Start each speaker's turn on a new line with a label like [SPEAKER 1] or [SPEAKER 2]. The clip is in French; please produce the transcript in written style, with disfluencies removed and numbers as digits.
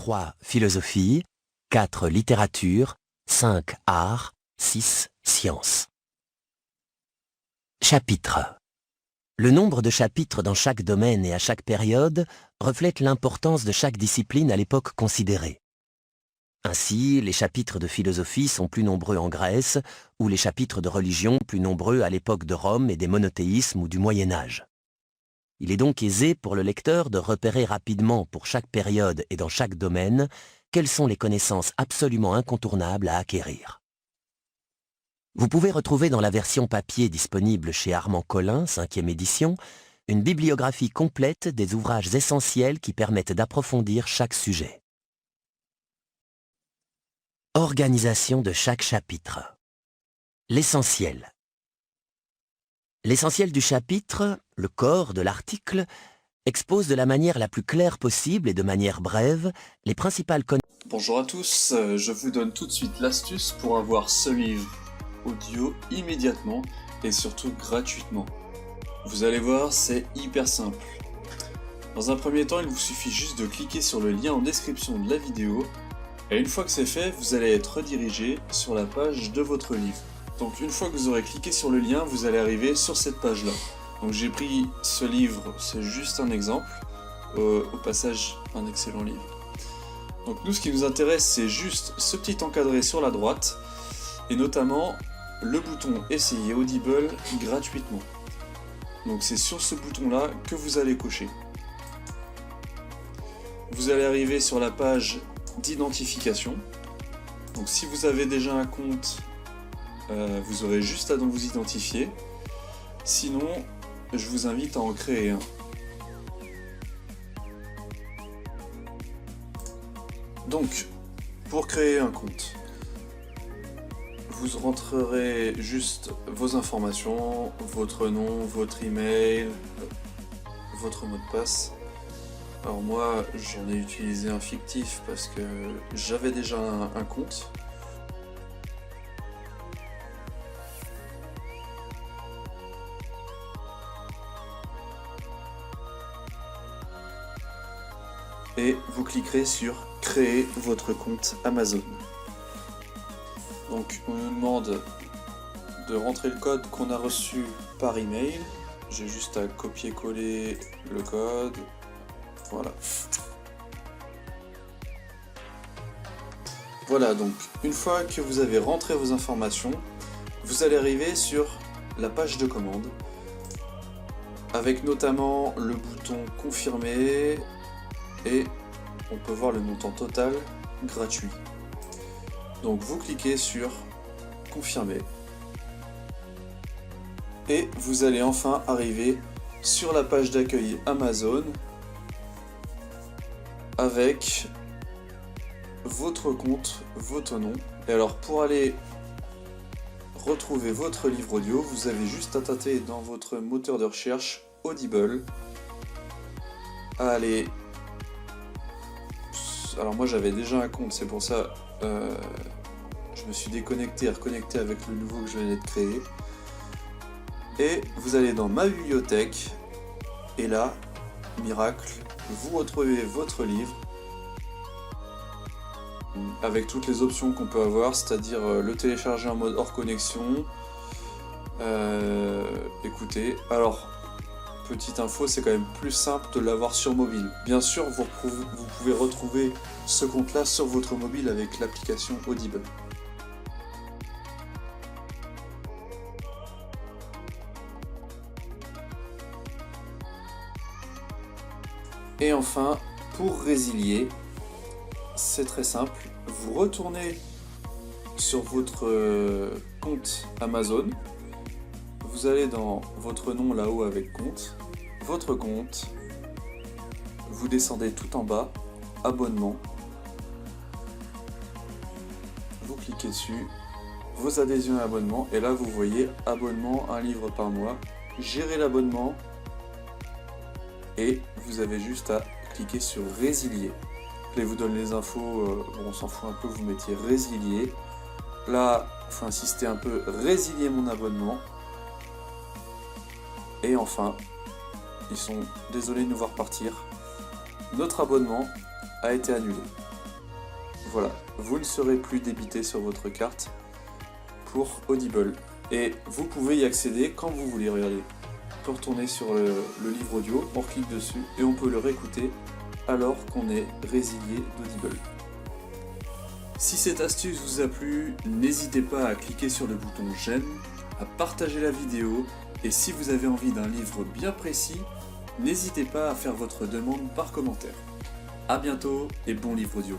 [SPEAKER 1] 3 philosophie, 4 littérature, 5 art, 6 sciences. Chapitres. Le nombre de chapitres dans chaque domaine et à chaque période reflète l'importance de chaque discipline à l'époque considérée. Ainsi, les chapitres de philosophie sont plus nombreux en Grèce, ou les chapitres de religion plus nombreux à l'époque de Rome et des monothéismes ou du Moyen-Âge. Il est donc aisé pour le lecteur de repérer rapidement pour chaque période et dans chaque domaine quelles sont les connaissances absolument incontournables à acquérir. Vous pouvez retrouver dans la version papier disponible chez Armand Collin, 5e édition, une bibliographie complète des ouvrages essentiels qui permettent d'approfondir chaque sujet. Organisation de chaque chapitre. L'essentiel. L'essentiel du chapitre, le corps de l'article, expose de la manière la plus claire possible et de manière brève les principales connaissances.
[SPEAKER 2] Bonjour à tous, je vous donne tout de suite l'astuce pour avoir ce livre audio immédiatement et surtout gratuitement. Vous allez voir, c'est hyper simple. Dans un premier temps, il vous suffit juste de cliquer sur le lien en description de la vidéo et une fois que c'est fait, vous allez être redirigé sur la page de votre livre. Donc une fois que vous aurez cliqué sur le lien, vous allez arriver sur cette page-là. Donc j'ai pris ce livre, c'est juste un exemple, au passage un excellent livre. Donc nous, ce qui nous intéresse, c'est juste ce petit encadré sur la droite et notamment le bouton Essayer Audible gratuitement. Donc c'est sur ce bouton-là que vous allez cocher. Vous allez arriver sur la page d'identification. Donc si vous avez déjà un compte, vous aurez juste à vous identifier. Sinon, je vous invite à en créer un. Donc, pour créer un compte, vous rentrerez juste vos informations, votre nom, votre email, votre mot de passe. Alors moi, j'en ai utilisé un fictif parce que j'avais déjà un compte. Et vous cliquerez sur créer votre compte Amazon. Donc on nous demande de rentrer le code qu'on a reçu par email. J'ai juste à copier-coller le code. Voilà. Voilà, donc une fois que vous avez rentré vos informations, vous allez arriver sur la page de commande avec notamment le bouton confirmer et on peut voir le montant total gratuit. Donc vous cliquez sur confirmer et vous allez enfin arriver sur la page d'accueil Amazon avec votre compte, votre nom. Et alors pour aller retrouver votre livre audio, vous avez juste à taper dans votre moteur de recherche Audible, à aller. Alors moi j'avais déjà un compte, c'est pour ça je me suis déconnecté et reconnecté avec le nouveau que je venais de créer. Et vous allez dans ma bibliothèque et là, miracle, vous retrouvez votre livre avec toutes les options qu'on peut avoir, c'est-à-dire le télécharger en mode hors connexion. Écoutez, alors petite info, c'est quand même plus simple de l'avoir sur mobile. Bien sûr, vous pouvez retrouver ce compte-là sur votre mobile avec l'application Audible. Et enfin, pour résilier, c'est très simple. Vous retournez sur votre compte Amazon. Vous allez dans votre nom là-haut avec compte, votre compte, vous descendez tout en bas, abonnement, vous cliquez dessus, vos adhésions et abonnements, et là vous voyez abonnement, un livre par mois, gérer l'abonnement, et vous avez juste à cliquer sur résilier. Là, il vous donne les infos, bon, on s'en fout un peu, vous mettiez résilier. Là, il faut insister un peu, résilier mon abonnement. Et enfin, ils sont désolés de nous voir partir. Notre abonnement a été annulé. Voilà, vous ne serez plus débité sur votre carte pour Audible. Et vous pouvez y accéder quand vous voulez, regardez. On peut retourner sur le livre audio, on clique dessus et on peut le réécouter alors qu'on est résilié d'Audible. Si cette astuce vous a plu, n'hésitez pas à cliquer sur le bouton j'aime, à partager la vidéo et si vous avez envie d'un livre bien précis, n'hésitez pas à faire votre demande par commentaire. A bientôt et bon livre audio.